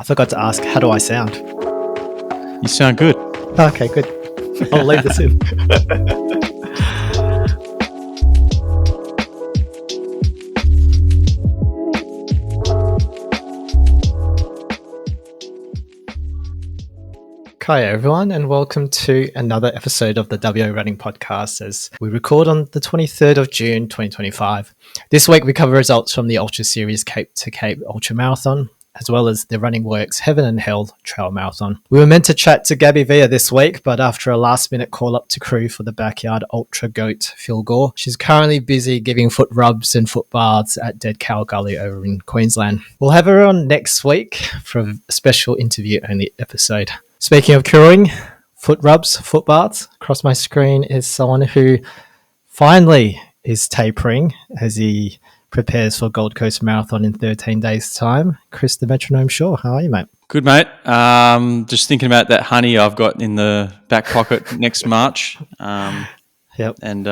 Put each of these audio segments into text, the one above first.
I forgot to ask, how do I sound? You sound good. Okay, good. I'll leave this in. Hi everyone, and welcome to another episode of the WA Running Podcast as we record on the 23rd of June 2025. This week we cover results from the Ultra Series Cape to Cape Ultra Marathon, as well as the Runningworks Heaven and Hell Trail Marathon. We were meant to chat to Gaby Villa this week, but after a last-minute call-up to crew for the backyard Ultra Goat Phil Gore, she's currently busy giving foot rubs and foot baths at Dead Cow Gully over in Queensland. We'll have her on next week for a special interview-only episode. Speaking of crewing, foot rubs, foot baths, across my screen is someone who finally is tapering as he prepares for Gold Coast Marathon in 13 days' time. Chris the Metronome Shaw, how are you, mate? Good, mate. Just thinking about that honey I've got in the back pocket next March. Yep. And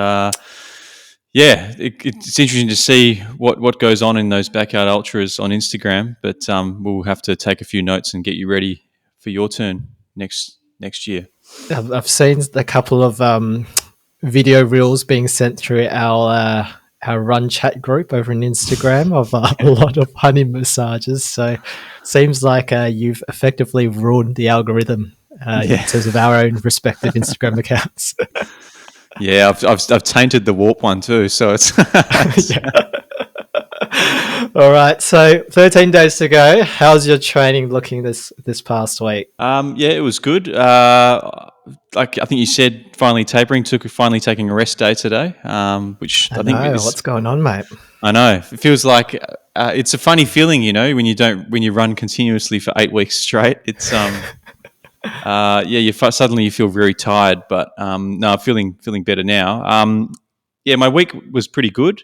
it's interesting to see what goes on in those backyard ultras on Instagram. But we'll have to take a few notes and get you ready for your turn next year. I've seen a couple of video reels being sent through our run chat group over on Instagram of a lot of honey massages. So seems like you've effectively ruined the algorithm in terms of our own respective Instagram accounts. Yeah, I've tainted the warp one too. So it's All right, so 13 days to go. How's your training looking this past week? It was good. I think you said finally taking a rest day today, which I think is what's going on, mate. I know it feels like it's a funny feeling, when you run continuously for 8 weeks straight. It's suddenly you feel very tired, but no, feeling better now. My week was pretty good.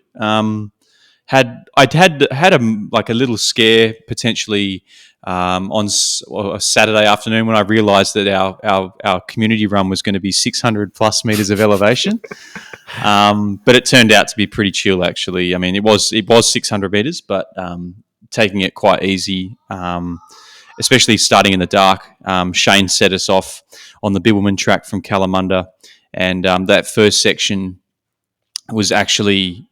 Had a little scare potentially on a Saturday afternoon when I realised that our community run was going to be 600 plus metres of elevation, but it turned out to be pretty chill actually. I mean, it was 600 metres, but taking it quite easy, especially starting in the dark. Shane set us off on the Bibbulmun track from Kalamunda, and that first section was actually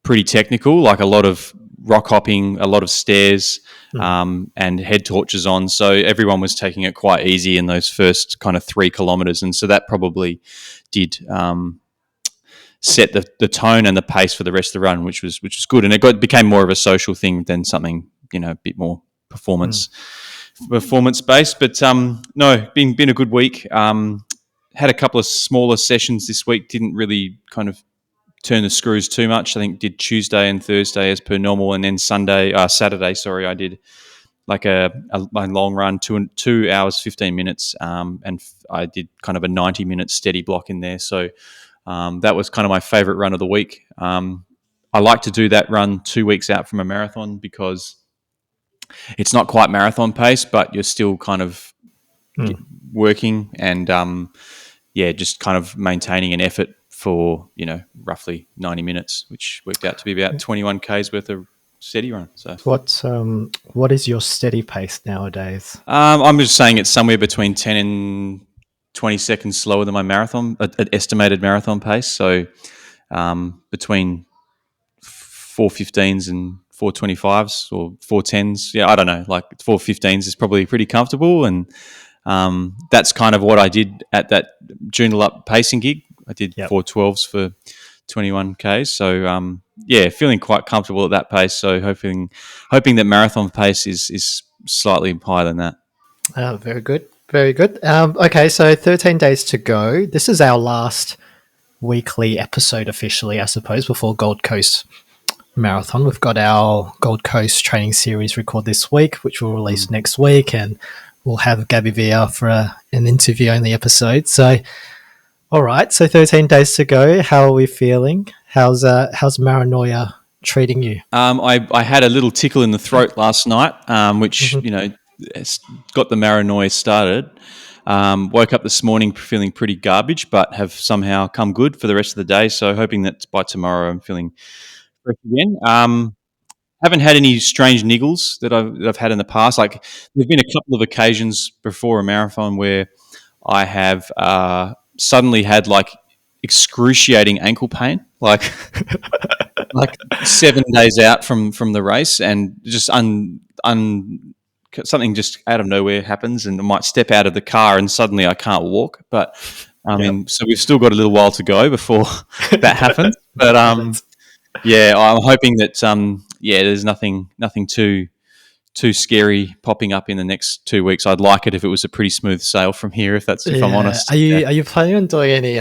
pretty technical, like a lot of rock hopping, a lot of stairs, and head torches on. So everyone was taking it quite easy in those first kind of 3 kilometres. And so that probably did set the tone and the pace for the rest of the run, which was good. And it became more of a social thing than something, a bit more performance based. But no, been a good week. Had a couple of smaller sessions this week, didn't really kind of turn the screws too much. I think did Tuesday and Thursday as per normal, and then Saturday, I did like my long run, 2 hours 15 minutes, and I did kind of a 90-minute steady block in there. So that was kind of my favourite run of the week. I like to do that run 2 weeks out from a marathon because it's not quite marathon pace, but you're still kind of working and just kind of maintaining an effort for roughly 90 minutes, which worked out to be about 21 k's worth of steady run. So what is your steady pace nowadays? I'm just saying it's somewhere between 10 and 20 seconds slower than my marathon, estimated marathon pace. So between 4:15s and 4:25s or 4:10s. Yeah, I don't know. Like 4:15s is probably pretty comfortable, and that's kind of what I did at that Joondalup pacing gig. I did 4:12s for 21 k's. So feeling quite comfortable at that pace. So hoping that marathon pace is slightly higher than that. Very good. Very good. Okay, so 13 days to go. This is our last weekly episode officially, I suppose, before Gold Coast Marathon. We've got our Gold Coast training series record this week, which we'll release next week, and we'll have Gaby Villa for an interview-only episode. So, all right, so 13 days to go. How are we feeling? How's maranoia treating you? I had a little tickle in the throat last night, which got the maranoia started. Woke up this morning feeling pretty garbage, but have somehow come good for the rest of the day. So hoping that by tomorrow I'm feeling fresh again. haven't had any strange niggles that I've had in the past. Like there've been a couple of occasions before a marathon where I have suddenly had like excruciating ankle pain, like 7 days out from the race, and just something just out of nowhere happens, and I might step out of the car and suddenly I can't walk. But I mean, so we've still got a little while to go before that happens. But yeah, I'm hoping that there's nothing too scary popping up in the next 2 weeks. I'd like it if it was a pretty smooth sail from here, if I'm honest. Are you planning on doing any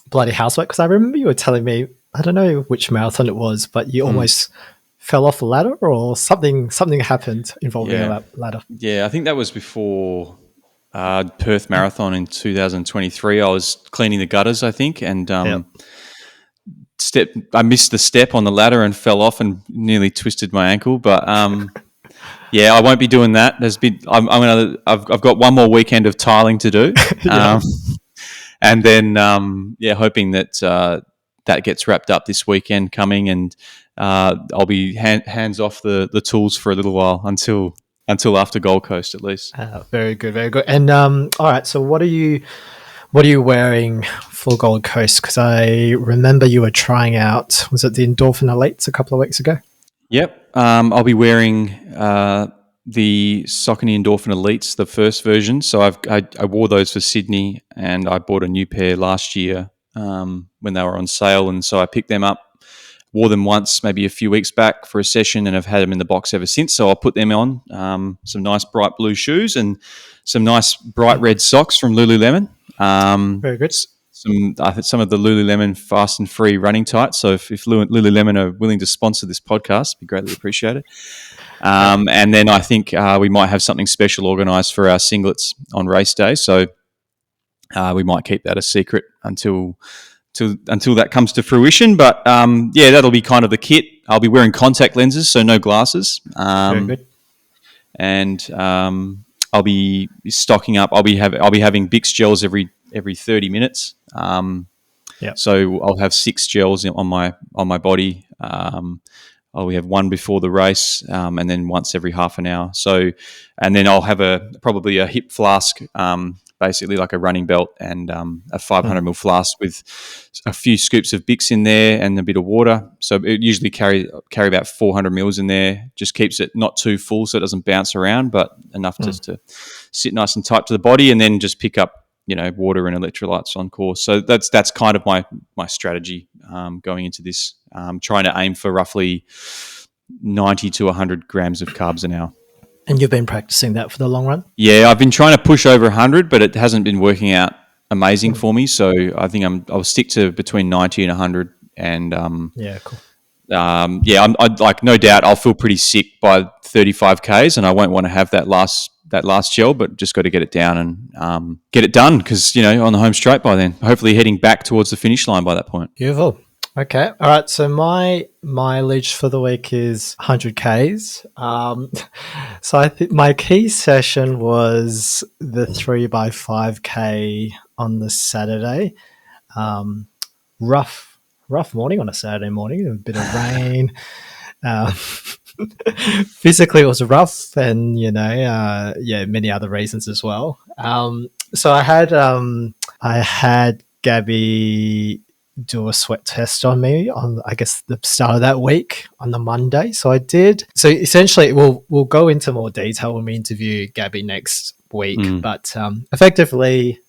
bloody housework? Because I remember you were telling me, I don't know which marathon it was, but you almost fell off a ladder or something happened involving a ladder. Yeah, I think that was before Perth Marathon in 2023. I was cleaning the gutters, I think, and I missed the step on the ladder and fell off and nearly twisted my ankle. But yeah, I won't be doing that. I've got one more weekend of tiling to do, and then hoping that that gets wrapped up this weekend coming, and I'll be hands off the tools for a little while until after Gold Coast at least. Very good, very good. And all right, so what are you wearing for Gold Coast? Because I remember you were trying out, was it the Endorphin Elites a couple of weeks ago? Yep. I'll be wearing the Saucony Endorphin Elites, the first version. So I wore those for Sydney, and I bought a new pair last year when they were on sale, and so I picked them up, wore them once, maybe a few weeks back for a session, and I've had them in the box ever since. So I'll put them on, some nice bright blue shoes and some nice bright red socks from Lululemon. Very good. I think some of the Lululemon Fast and Free running tights. So if Lululemon are willing to sponsor this podcast, it'd be greatly appreciated. And then I think we might have something special organised for our singlets on race day. So we might keep that a secret until that comes to fruition. But that'll be kind of the kit. I'll be wearing contact lenses, so no glasses. Very good. And I'll be stocking up. I'll be having Bix gels every 30 minutes. So I'll have 6 gels on my body. I'll have one before the race, and then once every half an hour. So, and then I'll have probably a hip flask, basically like a running belt, and a 500 ml flask with a few scoops of Bix in there and a bit of water. So it usually carry about 400 mils in there. Just keeps it not too full so it doesn't bounce around, but enough just to sit nice and tight to the body, and then just pick up water and electrolytes on course. So that's kind of my strategy going into this. Trying to aim for roughly 90 to 100 grams of carbs an hour. And you've been practicing that for the long run? Yeah, I've been trying to push over 100, but it hasn't been working out amazing for me. So I think I'll stick to between 90 and 100. And cool. I'd like, no doubt I'll feel pretty sick by 35 Ks, and I won't want to have that last gel, but just got to get it down and get it done, because on the home straight by then, hopefully heading back towards the finish line by that point. Beautiful. Okay. All right. So my mileage for the week is 100 Ks. So I think my key session was the 3x5K on the Saturday. Rough morning on a Saturday morning, a bit of rain. Physically it was rough, and many other reasons as well. So I had Gaby do a sweat test on me on, I guess, the start of that week on the Monday. So I did. So essentially we'll go into more detail when we interview Gaby next week, but effectively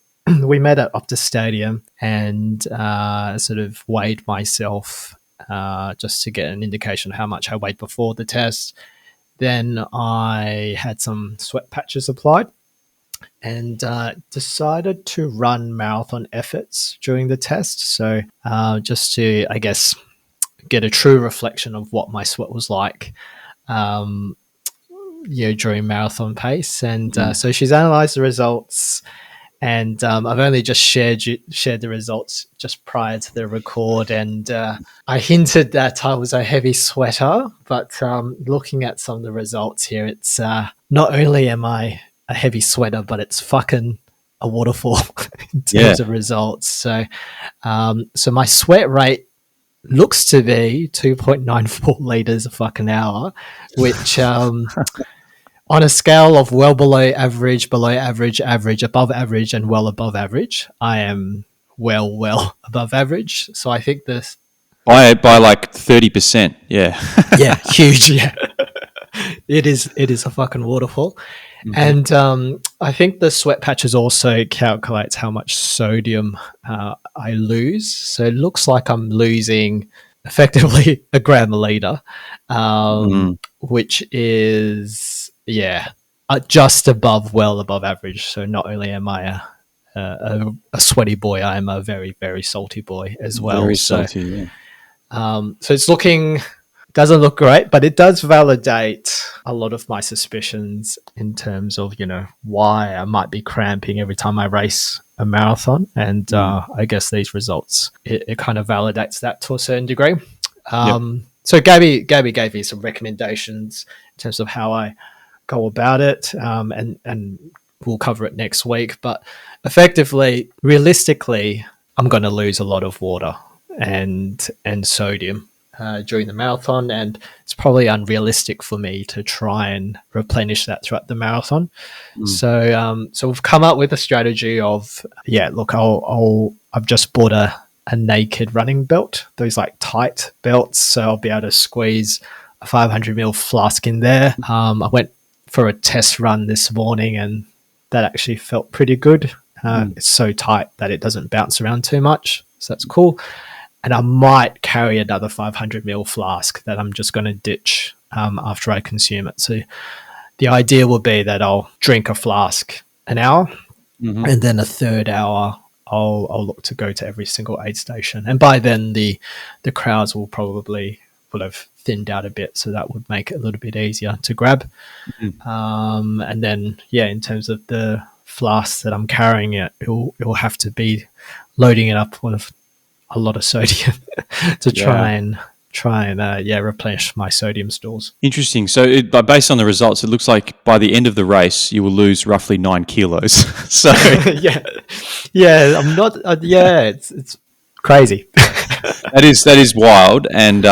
we met at Optus Stadium and sort of weighed myself just to get an indication of how much I weighed before the test. Then I had some sweat patches applied and decided to run marathon efforts during the test. So just to, I guess, get a true reflection of what my sweat was like during marathon pace. And so she's analysed the results, and I've only just shared the results just prior to the record, and I hinted that I was a heavy sweater, but looking at some of the results here, it's not only am I a heavy sweater, but it's fucking a waterfall in terms of results. So so my sweat rate looks to be 2.94 liters a fucking hour, which on a scale of well below average, average, above average, and well above average, I am well above average. So I think this, By like 30%. Yeah. yeah, huge, yeah. It is a fucking waterfall. And I think the sweat patches also calculates how much sodium I lose. So it looks like I'm losing effectively a gram a liter, which is, yeah, just above, well above average. So not only am I a sweaty boy, I am a very, very salty boy as well. Very salty, yeah. So it's doesn't look great, but it does validate a lot of my suspicions in terms of, why I might be cramping every time I race a marathon. And I guess these results, it kind of validates that to a certain degree. So Gaby gave me some recommendations in terms of how I go about it, and we'll cover it next week. But effectively, realistically, I'm going to lose a lot of water and sodium during the marathon, and it's probably unrealistic for me to try and replenish that throughout the marathon. So we've come up with a strategy of, look, I've just bought a naked running belt, those like tight belts, so I'll be able to squeeze a 500ml flask in there. I went for a test run this morning, and that actually felt pretty good. It's so tight that it doesn't bounce around too much, so that's cool. And I might carry another 500ml flask that I'm just going to ditch after I consume it. So the idea will be that I'll drink a flask an hour, and then a third hour I'll look to go to every single aid station. And by then the crowds will have thinned out a bit, so that would make it a little bit easier to grab. And then, in terms of the flasks that I'm carrying, it'll have to be loading it up with a lot of sodium to try and replenish my sodium stores. Interesting. So based on the results, it looks like by the end of the race, you will lose roughly 9 kilos. So I'm not. It's crazy. that is wild. And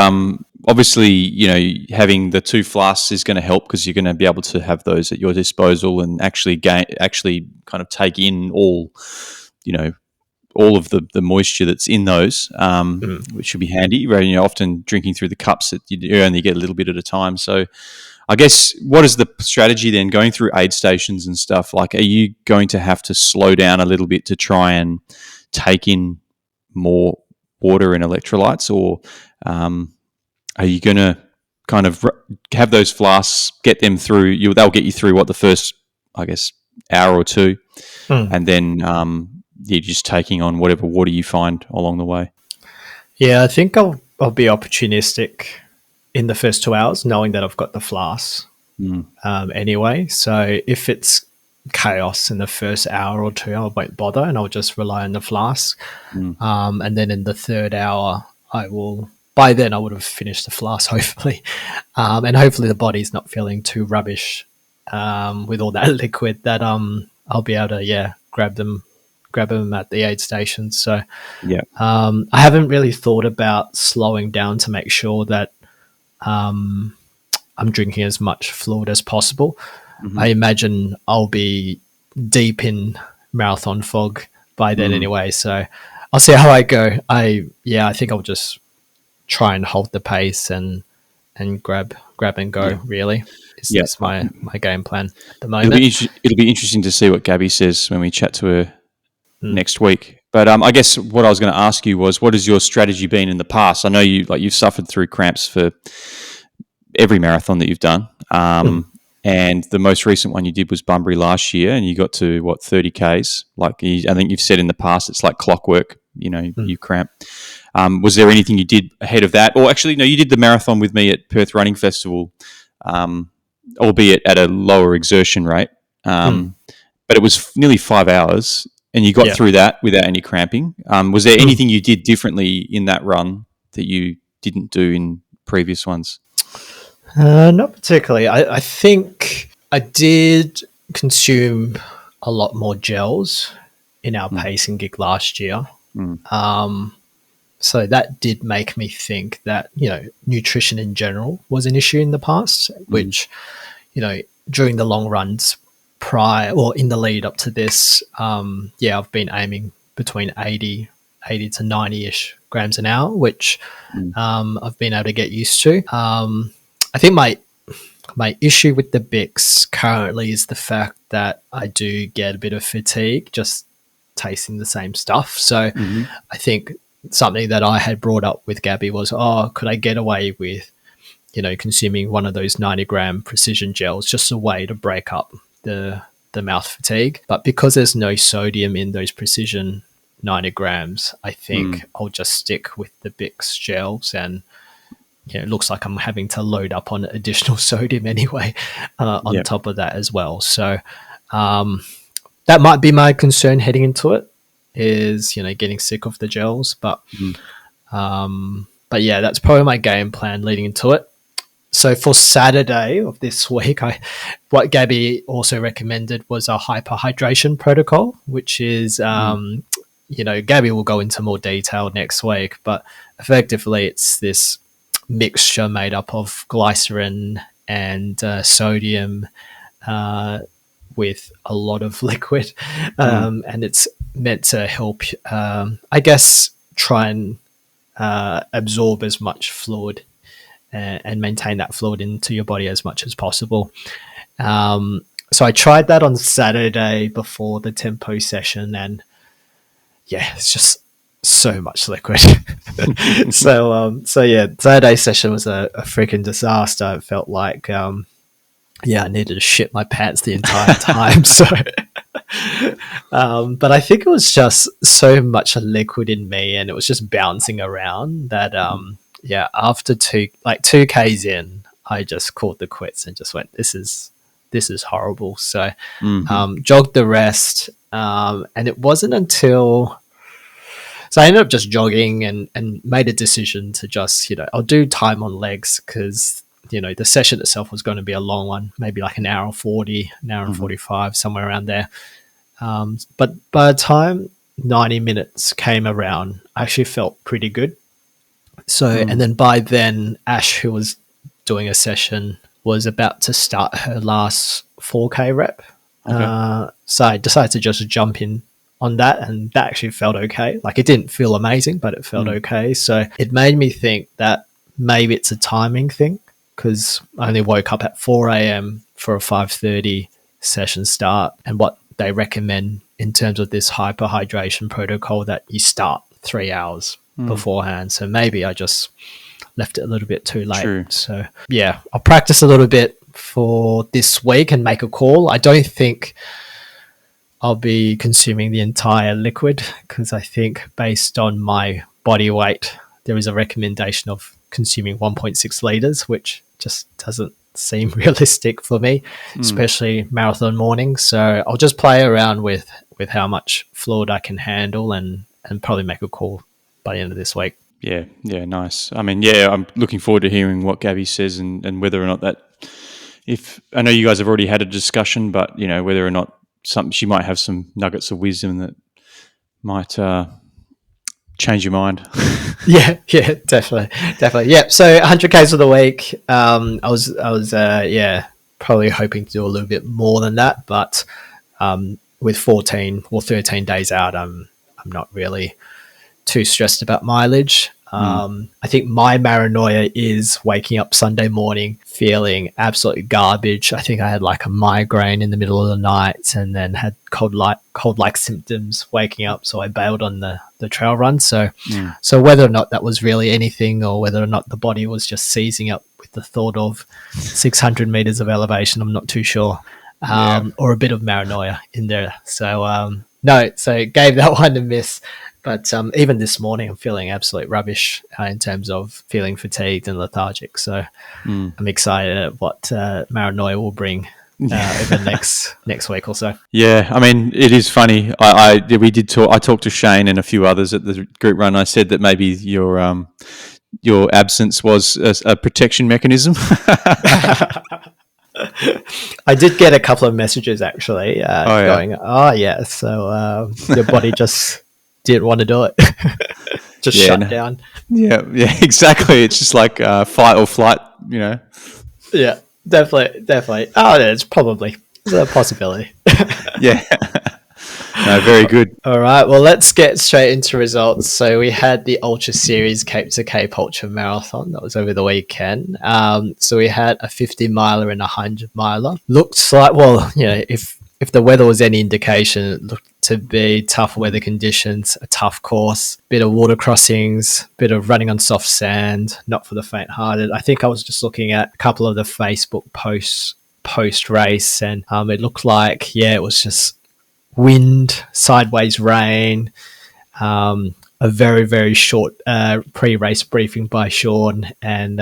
obviously, having the 2 flasks is going to help, because you're going to be able to have those at your disposal and actually kind of take in all of the moisture that's in those, which should be handy. Often drinking through the cups, that you only get a little bit at a time. So I guess, what is the strategy then going through aid stations and stuff? Like, are you going to have to slow down a little bit to try and take in more water and electrolytes, or are you going to kind of have those flasks, get them through? They'll get you through the first, I guess, hour or two, and then you're just taking on whatever water you find along the way. Yeah, I think I'll be opportunistic in the first 2 hours, knowing that I've got the flasks anyway. So if it's chaos in the first hour or two, I won't bother, and I'll just rely on the flask. And then in the third hour, by then I would have finished the flask, hopefully. And hopefully the body's not feeling too rubbish with all that liquid, that I'll be able to grab them at the aid station. So I haven't really thought about slowing down to make sure that I'm drinking as much fluid as possible. I imagine I'll be deep in marathon fog by then anyway, so I'll see how I go. I think I'll just try and hold the pace and grab and go, really. That's my game plan at the moment. It'll be interesting to see what Gaby says when we chat to her next week. But I guess what I was going to ask you was, what has your strategy been in the past? I know you've suffered through cramps for every marathon that you've done. And the most recent one you did was Bunbury last year, and you got to 30 Ks. I think you've said in the past, it's like clockwork. You cramp. Was there anything you did ahead of that? Or actually, no, you did the marathon with me at Perth Running Festival, albeit at a lower exertion rate. But it was nearly 5 hours, and you got through that without any cramping. Was there anything you did differently in that run that you didn't do in previous ones? Not particularly. I think I did consume a lot more gels in our pacing gig last year. So that did make me think that, nutrition in general was an issue in the past, which, during the long runs prior or in the lead up to this, I've been aiming between 80 to 90-ish grams an hour, which I've been able to get used to. I think my issue with the Bix currently is the fact that I do get a bit of fatigue just tasting the same stuff. So I think something that I had brought up with Gaby was, could I get away with, consuming one of those 90-gram precision gels, just a way to break up the mouth fatigue. But because there's no sodium in those precision 90 grams, I think I'll just stick with the Bix gels, and it looks like I'm having to load up on additional sodium anyway on top of that as well. So that might be my concern heading into it, is getting sick of the gels. But yeah, that's probably my game plan leading into it. So for Saturday of this week, what Gaby also recommended was a hyperhydration protocol, which is Gaby will go into more detail next week, but effectively it's this mixture made up of glycerin and sodium with a lot of liquid, and it's meant to help, try and absorb as much fluid and maintain that fluid into your body as much as possible. So I tried that on Saturday before the tempo session, and it's just so much liquid. So Saturday session was a freaking disaster. It felt like I needed to shit my pants the entire time. So but I think it was just so much liquid in me, and it was just bouncing around that after 2Ks in, I just called the quits and just went, this is horrible. So jogged the rest, and it wasn't until so I ended up just jogging and made a decision to just, I'll do time on legs, because the session itself was going to be a long one, maybe like an hour and 40, an hour and 45, somewhere around there. But by the time 90 minutes came around, I actually felt pretty good. So, and then by then, Ash, who was doing a session, was about to start her last 4K rep. Okay. So I decided to just jump in on that, and that actually felt okay. Like, it didn't feel amazing, but it felt okay. So it made me think that maybe it's a timing thing, because I only woke up at 4 a.m. for a 5:30 session start, and what they recommend in terms of this hyperhydration protocol, that you start 3 hours beforehand. So maybe I just left it a little bit too late. True. So I'll practice a little bit for this week and make a call. I don't think I'll be consuming the entire liquid, because I think based on my body weight, there is a recommendation of consuming 1.6 liters, which just doesn't seem realistic for me, especially marathon morning. So I'll just play around with how much fluid I can handle, and probably make a call by the end of this week. Yeah, nice. I mean, I'm looking forward to hearing what Gaby says, and whether or not that, if I know you guys have already had a discussion, but whether or not she might have some nuggets of wisdom that might change your mind. yeah, definitely. Yeah. So 100Ks of the week. I was probably hoping to do a little bit more than that, but with 14 or 13 days out, I'm not really too stressed about mileage. I think my maranoia is waking up Sunday morning feeling absolutely garbage. I think I had like a migraine in the middle of the night, and then had cold-like symptoms waking up, so I bailed on the trail run. So whether or not that was really anything, or whether or not the body was just seizing up with the thought of 600 meters of elevation, I'm not too sure. Or a bit of maranoia in there. So so gave that one a miss. But even this morning, I'm feeling absolute rubbish in terms of feeling fatigued and lethargic. So I'm excited at what maranoia will bring over next week or so. Yeah, I mean, it is funny. I talked to Shane and a few others at the group run. I said that maybe your absence was a protection mechanism. I did get a couple of messages actually going, so your body just didn't want to do it. just shut down. Yeah, exactly. It's just like fight or flight, Yeah, definitely. Oh, yeah, it's a possibility. Yeah. No, very good. All right, well, let's get straight into results. So we had the Ultra Series Cape to Cape Ultra Marathon. That was over the weekend. So we had a 50 miler and a 100 miler. Looks like, well, if the weather was any indication, it looked to be tough weather conditions, a tough course, bit of water crossings, bit of running on soft sand, not for the faint-hearted. I think I was just looking at a couple of the Facebook posts post-race, and it looked like, it was just wind, sideways rain, a very, very short pre-race briefing by Sean, and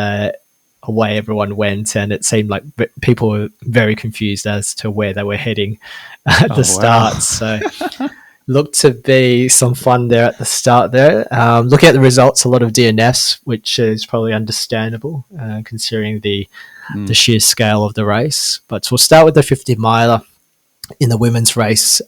away everyone went, and it seemed like people were very confused as to where they were heading at the start. So looked to be some fun there at the start there. Looking at the results, a lot of DNFs, which is probably understandable considering the sheer scale of the race. But we'll start with the 50 miler. In the women's race,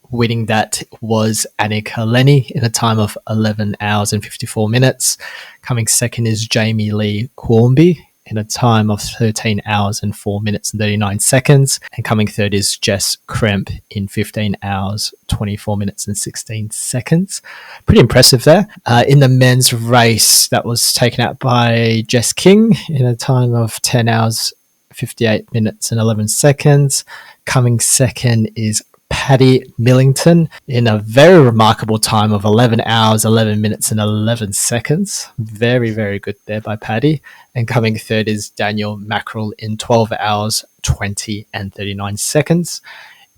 winning that was Annika Lenny in a time of 11 hours and 54 minutes. Coming second is Jamie Lee Quarmby in a time of 13 hours and 4 minutes and 39 seconds. And coming third is Jess Kremp in 15 hours, 24 minutes and 16 seconds. Pretty impressive there. In the men's race, that was taken out by Jess King in a time of 10 hours, 58 minutes and 11 seconds. Coming second is Paddy Millington in a very remarkable time of 11 hours, 11 minutes and 11 seconds. Very, very good there by Paddy. And coming third is Daniel Mackerel in 12 hours, 20 and 39 seconds.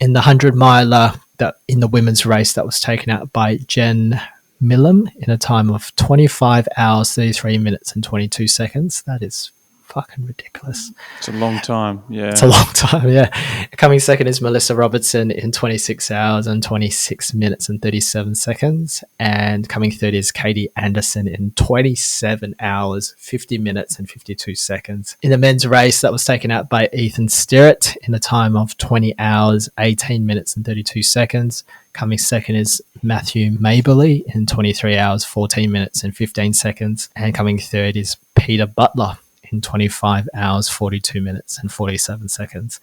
In the 100 miler, that in the women's race, that was taken out by Jen Millam in a time of 25 hours, 33 minutes and 22 seconds. That is fucking ridiculous. It's a long time. Yeah. It's a long time. Yeah. Coming second is Melissa Robertson in 26 hours and 26 minutes and 37 seconds. And coming third is Katie Anderson in 27 hours, 50 minutes and 52 seconds. In the men's race, that was taken out by Ethan Sterrett in a time of 20 hours, 18 minutes and 32 seconds. Coming second is Matthew Maberly in 23 hours, 14 minutes and 15 seconds. And coming third is Peter Butler in 25 hours, 42 minutes and 47 seconds.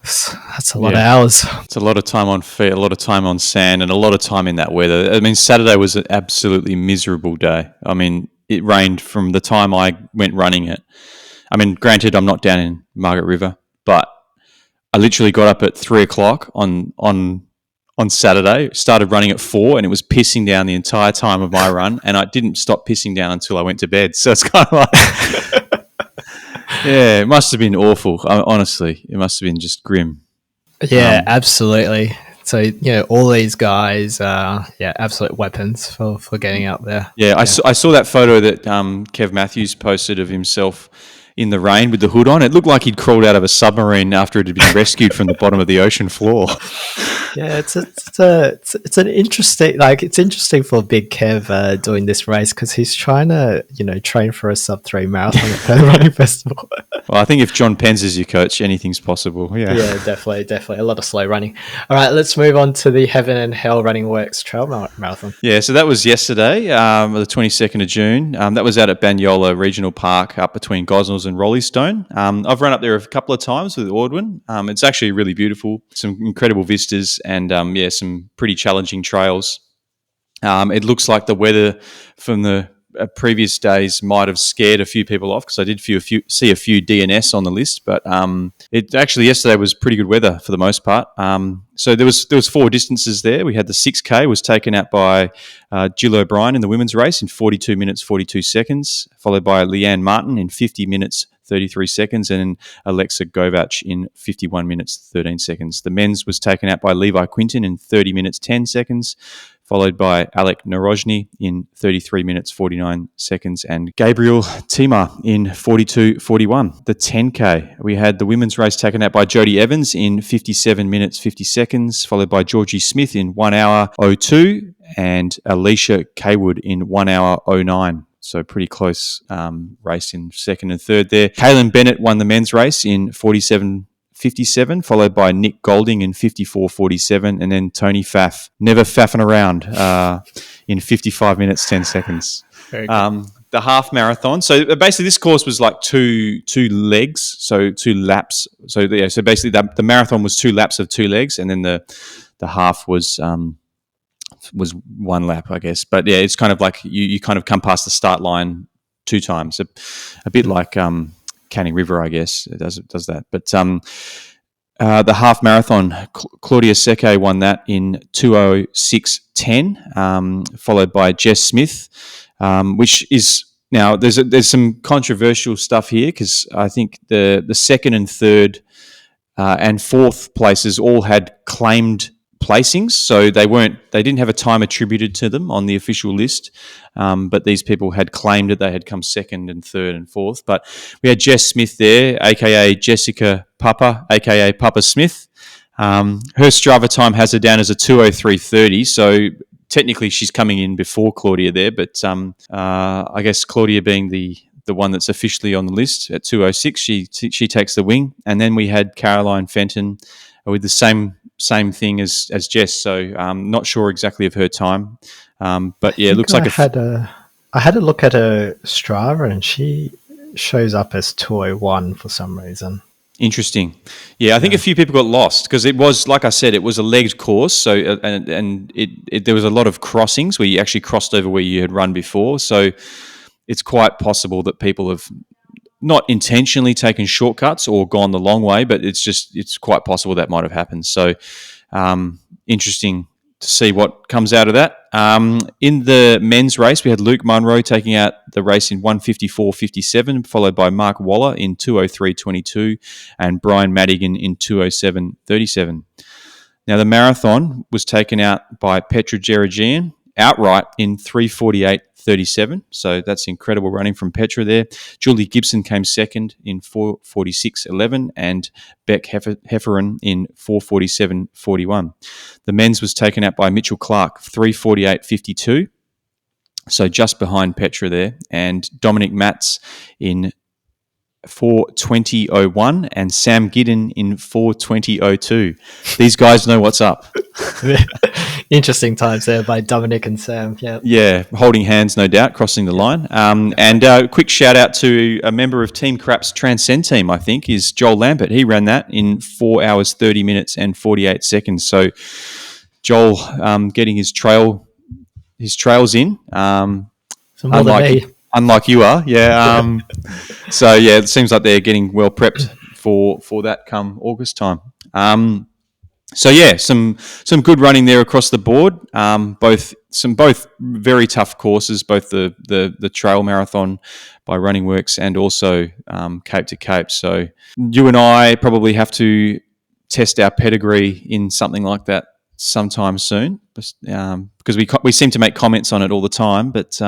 That's a lot of hours. It's a lot of time on feet, a lot of time on sand, and a lot of time in that weather. I mean, Saturday was an absolutely miserable day. I mean, it rained from the time I went running it. I mean, granted, I'm not down in Margaret River, but I literally got up at 3 o'clock on Saturday, started running at 4, and it was pissing down the entire time of my run, and I didn't stop pissing down until I went to bed. So it's kind of like... Yeah, it must have been awful. Honestly, it must have been just grim. Yeah, absolutely. So, all these guys are, absolute weapons for getting out there. Yeah, I saw that photo that Kev Matthews posted of himself in the rain with the hood on. It looked like he'd crawled out of a submarine after it had been rescued from the bottom of the ocean floor. Yeah, it's an interesting, it's interesting for Big Kev doing this race because he's trying to, train for a sub-3 marathon at the Running Festival. Well, I think if John Penn's is your coach, anything's possible. Yeah, definitely. A lot of slow running. All right, let's move on to the Heaven and Hell Runningworks Trail Marathon. Yeah, so that was yesterday, the 22nd of June. That was out at Banyola Regional Park up between Gosnells and Rollystone. I've run up there a couple of times with Ordwin. It's actually really beautiful, some incredible vistas and some pretty challenging trails. It looks like the weather from the previous days might have scared a few people off because I did see a few DNS on the list, but it actually yesterday was pretty good weather for the most part. So there was 4 distances there. We had the 6K was taken out by Jill O'Brien in the women's race in 42 minutes 42 seconds, followed by Leanne Martin in 50 minutes 33 seconds, and Alexa Govach in 51 minutes 13 seconds. The men's was taken out by Levi Quinton in 30 minutes 10 seconds, followed by Alec Narojny in 33 minutes 49 seconds, and Gabriel Tima in 42.41. The 10K, we had the women's race taken out by Jodie Evans in 57 minutes 50 seconds, followed by Georgie Smith in 1 hour 02, and Alicia Kaywood in 1 hour 09. So pretty close race in second and third there. Kaylin Bennett won the men's race in 47 56:57, followed by Nick Golding in 54:47, and then Tony Faff, never faffing around, in 55 minutes 10 seconds. Very good. The half marathon. So basically, this course was like two legs, so 2 laps. So basically, the marathon was 2 laps of 2 legs, and then the half was 1 lap, I guess. But yeah, it's kind of like you kind of come past the start line 2 times, a bit like Canning River, I guess. It does that. But the half marathon, Claudia Seke won that in 2:06:10, followed by Jess Smith, which is now there's some controversial stuff here because I think the second and third and fourth places all had claimed placings, so they didn't have a time attributed to them on the official list, but these people had claimed that they had come second and third and fourth. But we had Jess Smith there, aka Jessica Papa, aka Papa Smith. Her Strava time has her down as a 2:03:30, so technically she's coming in before Claudia there, but I guess Claudia being the one that's officially on the list at 2:06, she takes the wing. And then we had Caroline Fenton with the same thing as Jess, so not sure exactly of her time, but yeah, it looks like I had a look at her Strava and she shows up as 2:01 for some reason. Interesting. Yeah, I think a few people got lost because it was, like I said, it was a legged course, so and there was a lot of crossings where you actually crossed over where you had run before, so it's quite possible that people have not intentionally taken shortcuts or gone the long way, but it's quite possible that might have happened. So interesting to see what comes out of that. In the men's race, we had Luke Munro taking out the race in 1:54:57, followed by Mark Waller in 2:03:22 and Brian Madigan in 2:07:37. Now, the marathon was taken out by Petra Georgian outright in 3:48:37. So that's incredible running from Petra there. Julie Gibson came second in 4:46:11 and Beck Hefferon in 4:47:41. The men's was taken out by Mitchell Clark, 3:48:52. So just behind Petra there. And Dominic Matz in 4:20:01 and Sam Giddon in 4:20:02. These guys know what's up. Interesting times there by Dominic and Sam. Yeah, holding hands, no doubt, crossing the line. And a quick shout out to a member of Team Crap's Transcend team, I think, is Joel Lambert. He ran that in 4 hours, 30 minutes and 48 seconds. So Joel getting his trails in. Unlike you are, yeah. So yeah, it seems like they're getting well prepped for that come August time. So yeah, some good running there across the board. Both very tough courses, both the trail marathon by Runningworks and also Cape to Cape. So you and I probably have to test our pedigree in something like that sometime soon, because we seem to make comments on it all the time, but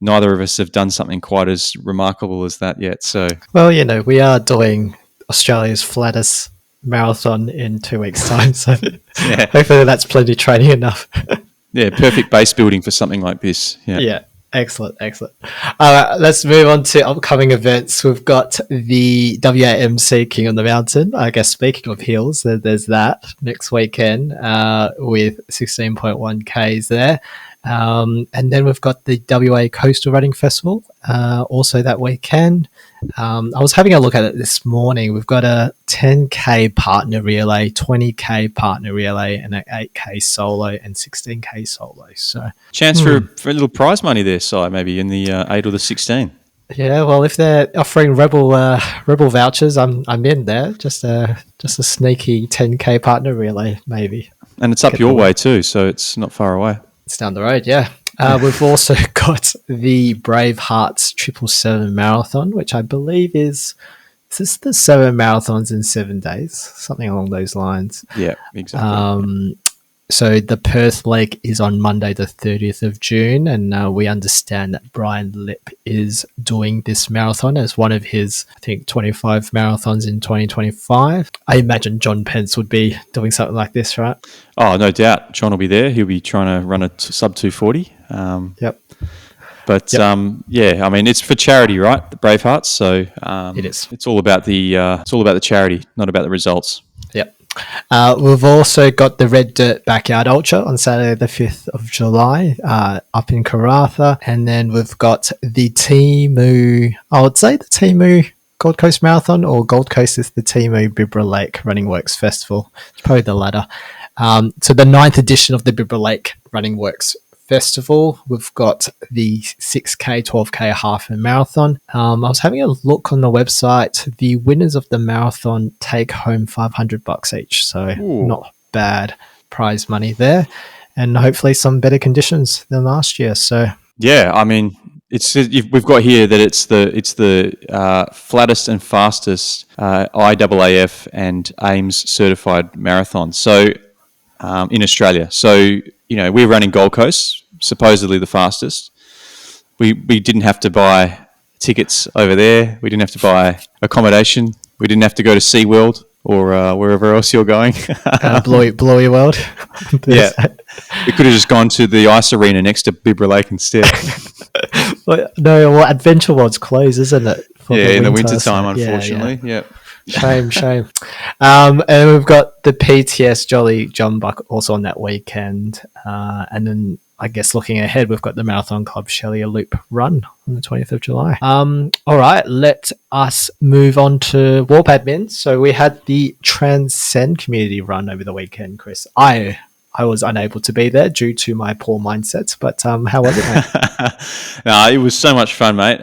neither of us have done something quite as remarkable as that yet. So, well, we are doing Australia's flattest marathon in 2 weeks' time, so yeah. Hopefully that's plenty training enough. Yeah, perfect base building for something like this. Yeah. Excellent. Let's move on to upcoming events. We've got the WAMC King on the Mountain. I guess speaking of hills, there's that next weekend with 16.1 Ks there. And then we've got the WA Coastal Running Festival also that weekend. I was having a look at it this morning. We've got a 10K partner relay, 20K partner relay, and an 8K solo and 16K solo. So chance for a little prize money there, Si, maybe in the 8 or the 16. Yeah, well, if they're offering rebel vouchers, I'm in there. Just a sneaky 10K partner relay, maybe. And it's up your way too, so it's not far away. It's down the road, yeah. We've also got the Brave Hearts 777 Marathon, which I believe is this the 7 marathons in 7 days? Something along those lines. Yeah, exactly. So the Perth leg is on Monday the 30th of June, and we understand that Brian Lipp is doing this marathon as one of his, I think, 25 marathons in 2025. I imagine John Pence would be doing something like this, right? Oh, no doubt. John will be there. He'll be trying to run a sub 240. Yep. But I mean, it's for charity, right? The Bravehearts. So It is. It's all about the charity, not about the results. Yep. We've also got the Red Dirt Backyard Ultra on Saturday the 5th of July up in Karratha. And then we've got the Timu, I would say the Timu Gold Coast Marathon, or Gold Coast is the Timu Bibra Lake Runningworks Festival. It's probably the latter. So the 9th edition of the Bibra Lake Runningworks Festival. We've got the 6K, 12K half and marathon. I was having a look on the website. The winners of the marathon take home $500 each. So not bad prize money there. And hopefully some better conditions than last year. So yeah, I mean, we've got here that it's the flattest and fastest IAAF and AIMS certified marathon. So in Australia. So we're running Gold Coast, supposedly the fastest. We didn't have to buy tickets over there. We didn't have to buy accommodation. We didn't have to go to SeaWorld or wherever else you're going. Blowy World. Yeah. We could have just gone to the ice arena next to Bibra Lake instead. No, Adventure World's closed, isn't it? In the winter time, unfortunately. Yeah. Shame. And we've got the PTS Jolly John Buck also on that weekend. And then I guess looking ahead, we've got the Marathon Club Shelia Loop Run on the 20th of July. All right, let us move on to Warp Admin. So we had the Transcend community run over the weekend, Chris. I was unable to be there due to my poor mindset, but how was it, mate? No, it was so much fun, mate.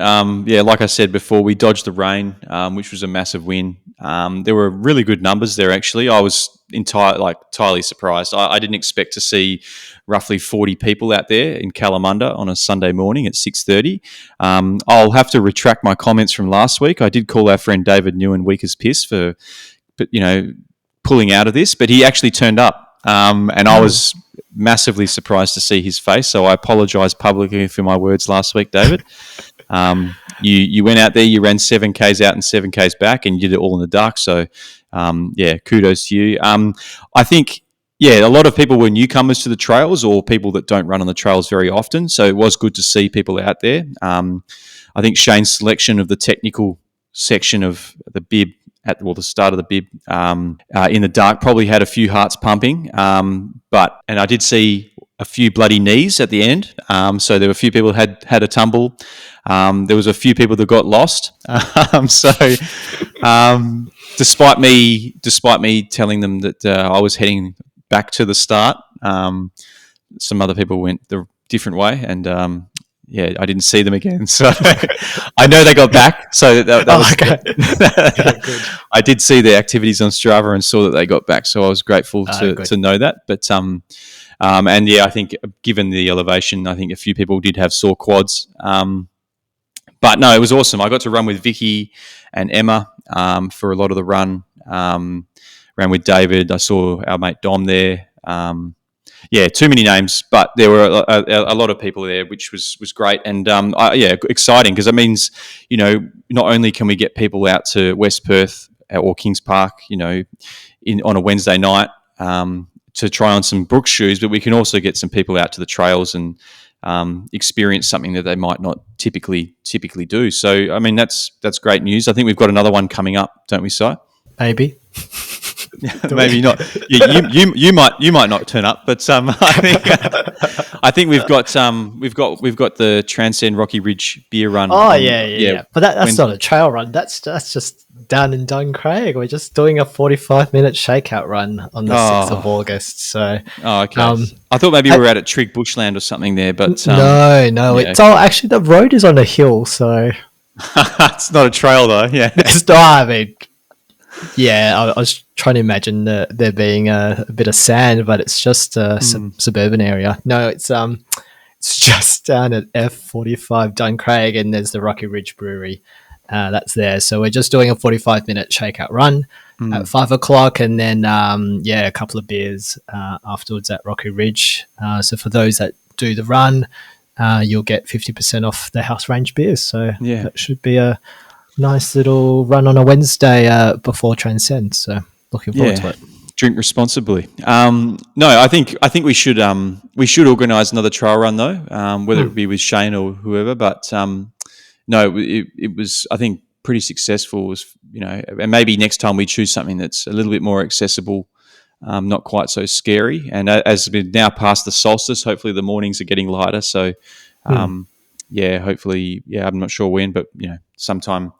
Like I said before, we dodged the rain, which was a massive win. There were really good numbers there, actually. I was entirely surprised. I didn't expect to see roughly 40 people out there in Kalamunda on a Sunday morning at 6:30. I'll have to retract my comments from last week. I did call our friend David Newen weak as piss for pulling out of this, but he actually turned up. And I was massively surprised to see his face. So I apologise publicly for my words last week, David. You went out there, you ran 7Ks out and 7Ks back, and you did it all in the dark. So, kudos to you. I think, a lot of people were newcomers to the trails or people that don't run on the trails very often. So it was good to see people out there. I think Shane's selection of the technical section of the bib at the start of the bib in the dark probably had a few hearts pumping, and I did see a few bloody knees at the end. So there were a few people had a tumble. There was a few people that got lost. Despite me telling them that I was heading back to the start, some other people went the different way, and I didn't see them again. So I know they got back. So that was good. I did see their activities on Strava and saw that they got back. So I was grateful to know that. But I think given the elevation, I think a few people did have sore quads. But no, it was awesome. I got to run with Vicky and Emma for a lot of the run. Ran with David. I saw our mate Dom there. Too many names, but there were a lot of people there, which was great and exciting because it means not only can we get people out to West Perth or Kings Park, on a Wednesday night to try on some Brooks shoes, but we can also get some people out to the trails and experience something that they might not typically do. So I mean that's great news. I think we've got another one coming up, don't we, Si? Maybe. Maybe not. You might not turn up, but I think we've got the Transcend Rocky Ridge beer run. Oh yeah. But that's not a trail run. That's just down in Duncraig. We're just doing a 45-minute shakeout run on the 6th of August. So okay. I thought maybe we were out at Trig Bushland or something there, but no. It's actually the road is on a hill, so it's not a trail though. Yeah, it's not. I mean. Yeah, I was trying to imagine there being a bit of sand, but it's just a suburban area. No, it's just down at F45 Duncraig, and there's the Rocky Ridge Brewery that's there. So we're just doing a 45-minute shakeout run at 5 o'clock, and then a couple of beers afterwards at Rocky Ridge. So for those that do the run, you'll get 50% off the house range beers. So that should be a nice little run on a Wednesday before Transcend. So looking forward to it. Drink responsibly. No, I think we should organise another trail run though, whether it be with Shane or whoever. But no, it was, I think, pretty successful. It was, and maybe next time we choose something that's a little bit more accessible, not quite so scary. And as we're now past the solstice, hopefully the mornings are getting lighter. So, hopefully, I'm not sure when, but sometime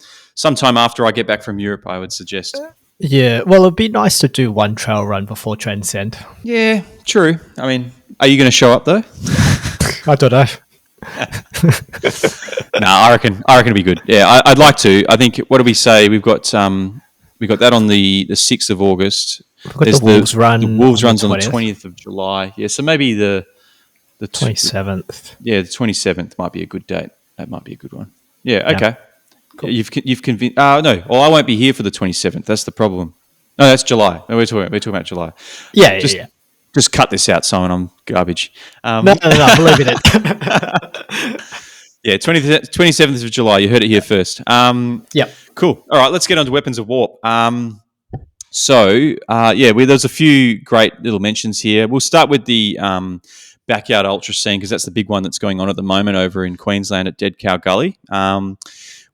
after I get back from Europe, I would suggest. Yeah, well, it'd be nice to do one trail run before Transcend. Yeah, true. I mean, are you going to show up though? I don't know. No, I reckon it'd be good. Yeah, I'd like to. I think, what do we say? We've got that on the 6th of August. We've got the Wolves run. The Wolves runs on the 20th of July. Yeah, so maybe the 27th. Yeah, the 27th might be a good date. That might be a good one. Yeah, okay. Cool. You've convinced. No, well, I won't be here for the 27th. That's the problem. No, that's July. No, we're talking about July. Yeah. Just cut this out, Simon. I'm garbage. No, believe it. Yeah, 27th of July. You heard it here first. Yep. Cool. All right, let's get on to Weapons of Warp. There's a few great little mentions here. We'll start with the backyard ultra scene, because that's the big one that's going on at the moment over in Queensland at Dead Cow Gully.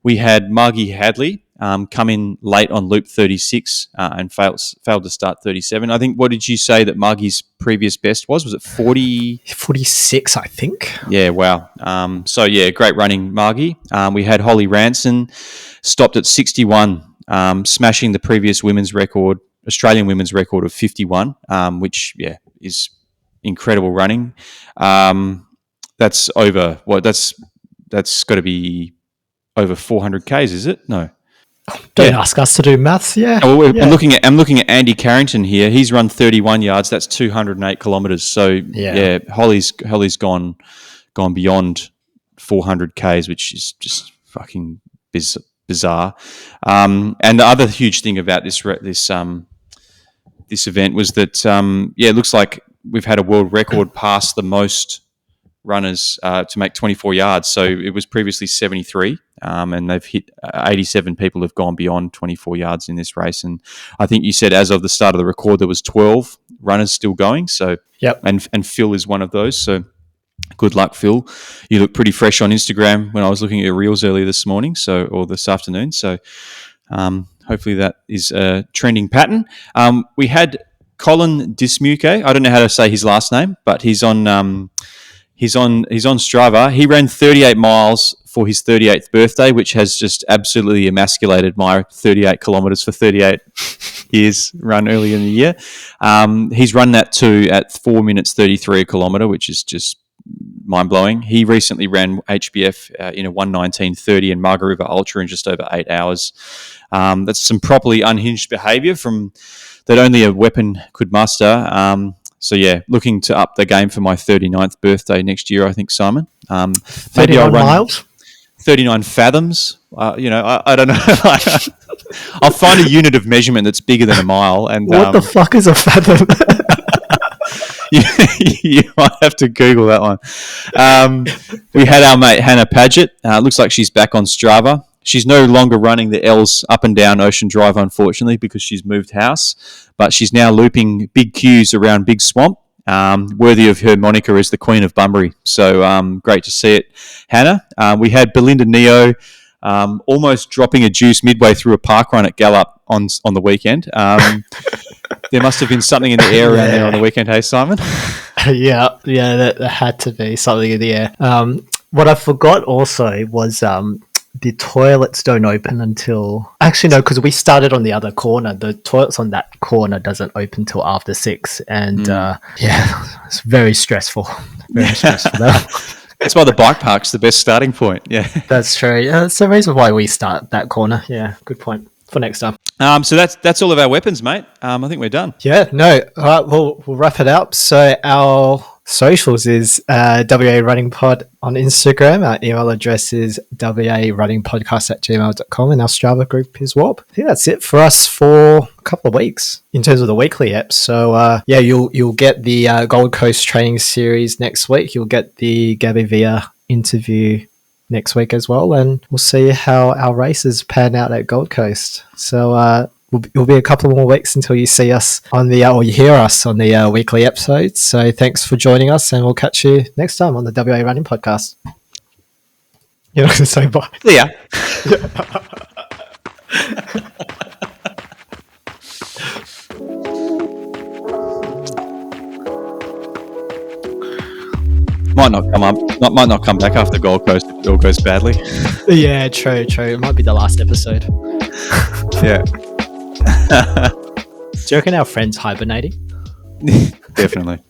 We had Margie Hadley come in late on loop 36 and failed to start 37. I think, what did you say that Margie's previous best was? Was it 40? 46, I think. Yeah, wow. Great running, Margie. We had Holly Ranson, stopped at 61, smashing the previous Australian women's record of 51, which, is incredible running. That's over, that's got to be over 400 Ks, is it? No. Don't ask us to do maths. Yeah. Well, I'm looking at Andy Carrington here. He's run 31 yards. That's 208 kilometres. So Holly's gone beyond 400 Ks, which is just fucking bizarre. And the other huge thing about this event was that it looks like we've had a world record pass the most runners to make 24 yards. So it was previously 73, and they've hit 87 people have gone beyond 24 yards in this race. And I think you said as of the start of the record there was 12 runners still going. So and Phil is one of those. So good luck, Phil. You look pretty fresh on Instagram when I was looking at your reels earlier this morning, or this afternoon. So hopefully that is a trending pattern. We had Colin Dismuke. I don't know how to say his last name, but he's on Strava. He ran 38 miles for his 38th birthday, which has just absolutely emasculated my 38 kilometres for 38 years run earlier in the year. He's run that too at 4 minutes 33 a kilometre, which is just mind-blowing. He recently ran HBF in a 1:19:30 and Margaret River Ultra in just over 8 hours. That's some properly unhinged behaviour that only a weapon could muster. Looking to up the game for my 39th birthday next year, I think, Simon. Maybe I'll run miles? 39 fathoms. I don't know. I'll find a unit of measurement that's bigger than a mile. And what the fuck is a fathom? you might have to Google that one. We had our mate Hannah Paget. Looks like she's back on Strava. She's no longer running the L's up and down Ocean Drive, unfortunately, because she's moved house. But she's now looping big queues around Big Swamp, worthy of her moniker as the Queen of Bunbury. So great to see it, Hannah. We had Belinda Neo almost dropping a juice midway through a park run at Gallup on the weekend. There must have been something in the air around there on the weekend, hey, Simon? Yeah, there had to be something in the air. What I forgot also was the toilets don't open until... Actually, no, because we started on the other corner. The toilets on that corner doesn't open till after 6. And, it's very stressful. Very stressful. That's why the bike park's the best starting point. Yeah, that's true. Yeah, that's the reason why we start that corner. Yeah, good point for next time. So that's all of our weapons, mate. I think we're done. Yeah, no. All right, we'll wrap it up. So our socials is WA Running Pod on Instagram. Our email address is warunningpodcast@gmail.com, and our Strava group is Warp. I think that's it for us for a couple of weeks in terms of the weekly apps. So you'll get the Gold Coast training series next week. You'll get the Gaby Villa interview next week as well, and we'll see how our races pan out at Gold Coast. So it'll be a couple more weeks until you see us on the or you hear us on the weekly episodes. So thanks for joining us, and we'll catch you next time on the WA Running Podcast. You're not going to say bye. Yeah. Might not come back after Gold Coast if it all goes badly. Yeah, true. It might be the last episode. Yeah. Do you reckon our friend's hibernating? Definitely.